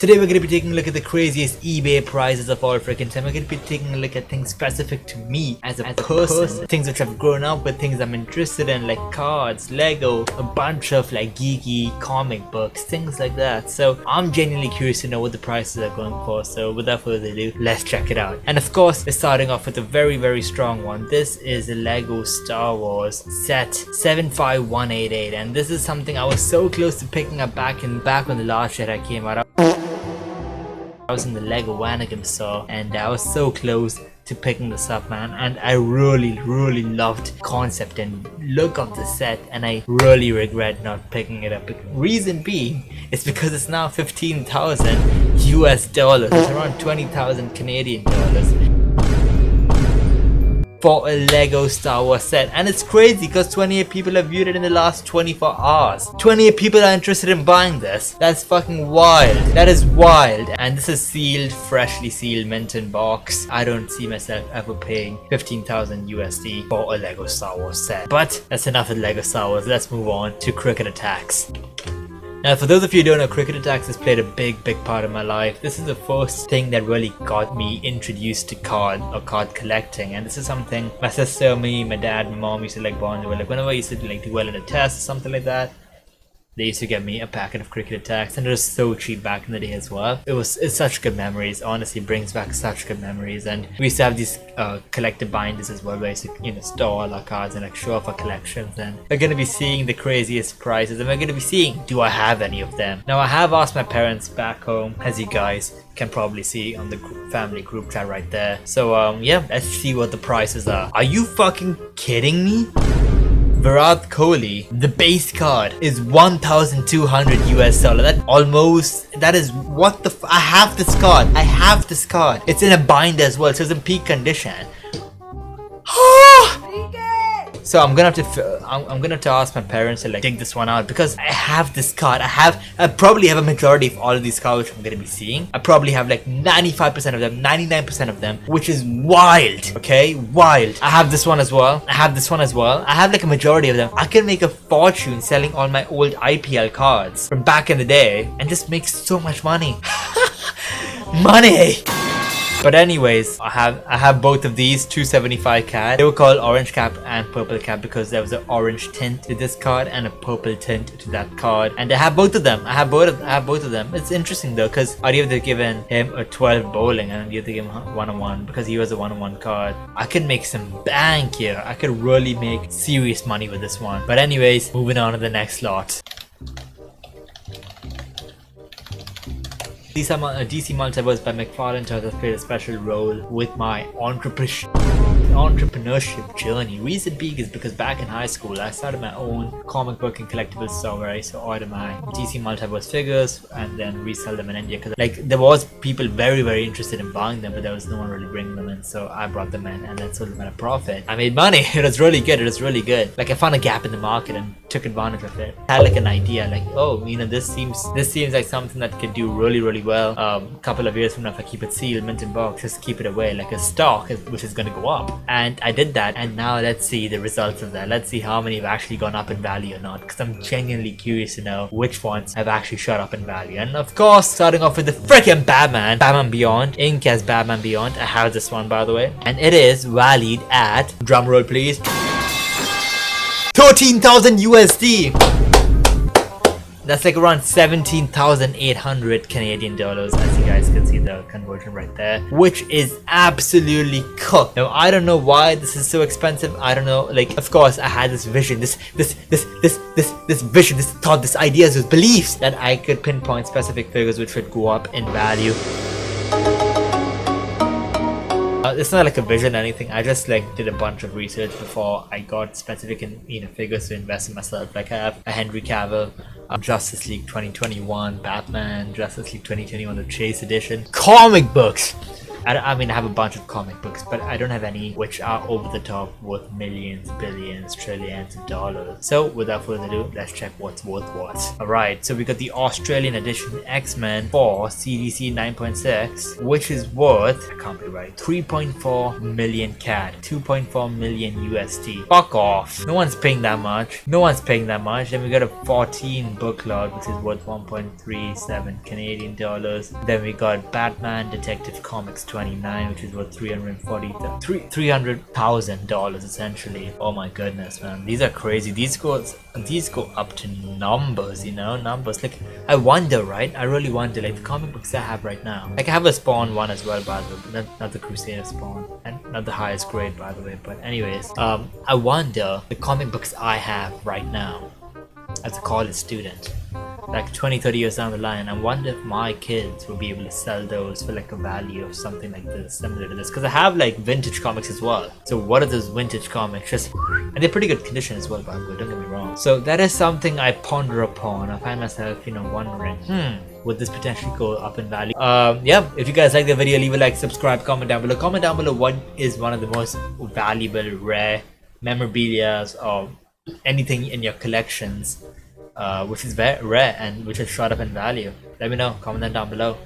Today we're going to be taking a look at the craziest eBay prices of all freaking time. We're going to be taking a look at things specific to me as a person. Things which I've grown up with, things I'm interested in, like cards, Lego, a bunch of like geeky comic books, things like that. So I'm genuinely curious to know what the prices are going for. So without further ado, let's check it out. And of course, we're starting off with a very strong one. This is a Lego Star Wars set 75188, and this is something I was so close to picking up back when the last Jedi came out. I was in the Lego Wanagam store and I was so close to picking this up, man, and I really loved concept and look of the set, and I really regret not picking it up. Reason being, it's because it's now 15,000 US dollars. It's around 20,000 Canadian dollars for a Lego Star Wars set, and it's crazy because 28 people have viewed it in the last 24 hours. 28 people are interested in buying this. That's fucking wild. That is wild. And this is sealed, freshly sealed, mint in box. I don't see myself ever paying 15,000 USD for a Lego Star Wars set. But that's enough with Lego Star Wars. Let's move on to Cricket Attacks. Now, for those of you who don't know, Cricket Attacks has played a big part in my life. This is the first thing that really got me introduced to card collecting, and this is something my sister, me, my dad, my mom used to like bond over. Like whenever I used to like do well in a test or something like that, they used to get me a packet of Cricket Attacks, and it was so cheap back in the day as well. It's such good memories. Honestly, brings back such good memories. And we used to have these collector binders as well, where we used to store all our cards and like show off our collections. And we're gonna be seeing the craziest prices, and we're gonna be seeing, do I have any of them? Now, I have asked my parents back home, as you guys can probably see on the family group chat right there. So yeah, let's see what the prices are. Are you fucking kidding me? Virat Kohli, the base card is 1,200 US dollar. That is what the I have this card. It's in a binder as well, so it's in peak condition. So I'm gonna have to ask my parents to like dig this one out, because I have this card. I probably have a majority of all of these cards which I'm gonna be seeing. I probably have like 95% of them, 99% of them, which is wild. Okay, wild. I have this one as well. I have like a majority of them. I can make a fortune selling all my old IPL cards from back in the day and just make so much money. Money. But anyways, I have both of these 275 cards. They were called orange cap and purple cap because there was an orange tint to this card and a purple tint to that card. And I have both of them. I have both of them. It's interesting though, because I'd either given him a 12 bowling and I'd either give him 1-on-1 because he was a 1-on-1 card. I could make some bank here. I could really make serious money with this one. But anyways, moving on to the next lot. DC Multiverse by McFarlane has played a special role with my entrepreneurship journey. Reason being is because back in high school I started my own comic book and collectibles store where I used to order my DC Multiverse figures and then resell them in India, because like there was people very interested in buying them, but there was no one really bringing them in, so I brought them in and then sold them at a profit. I made money. It was really good. Like I found a gap in the market and took advantage of it. I had like an idea, like, oh, you know, this seems like something that could do really well. Couple of years from now, if I keep it sealed, mint in box, just keep it away like a stock, which is going to go up. And I did that, and now let's see the results of that. Let's see how many have actually gone up in value or not, because I'm genuinely curious to know which ones have actually shot up in value. And of course, starting off with the freaking Batman Beyond, ink as Batman Beyond. I have this one, by the way, and it is valued at, drum roll please, 13,000 USD. That's like around 17,800 Canadian dollars, as you guys can see the conversion right there, which is absolutely cooked. Now, I don't know why this is so expensive. I don't know. Like, of course, I had this vision, this vision, this thought, this ideas, this beliefs that I could pinpoint specific figures which would go up in value. It's not like a vision or anything. I just like did a bunch of research before I got specific in figures to invest in myself. Like I have a Henry Cavill, Justice League 2021, Batman, Justice League 2021, the Chase edition, comic books. I mean, I have a bunch of comic books, but I don't have any which are over the top worth millions, billions, trillions of dollars. So without further ado, let's check what's worth what. Alright, so we got the Australian edition X-Men for CDC 9.6, which is worth, I can't be right, 3.4 million CAD, 2.4 million USD. Fuck off. No one's paying that much. No one's paying that much. Then we got a 14 book lot, which is worth 1.37 Canadian dollars. Then we got Batman Detective Comics 29, which is worth $300,000 essentially. Oh my goodness, man, these are crazy. These go up to numbers, you know, numbers. Like, I wonder, right? I really wonder, like the comic books I have right now. Like, I have a Spawn one as well, by the way, but not the Crusader Spawn, and not the highest grade, by the way. But anyways, I wonder the comic books I have right now as a college student, like 20-30 years down the line, I wonder if my kids will be able to sell those for like a value of something like this, similar to this, because I have like vintage comics as well. So what are those vintage comics? Just, and they're pretty good condition as well, by the way, don't get me wrong. So that is something I ponder upon. I find myself, you know, wondering, would this potentially go up in value? Yeah, if you guys like the video, leave a like, subscribe, comment down below. Comment down below what is one of the most valuable, rare memorabilia or anything in your collections which is very rare and which has shot up in value. Let me know, comment that down below.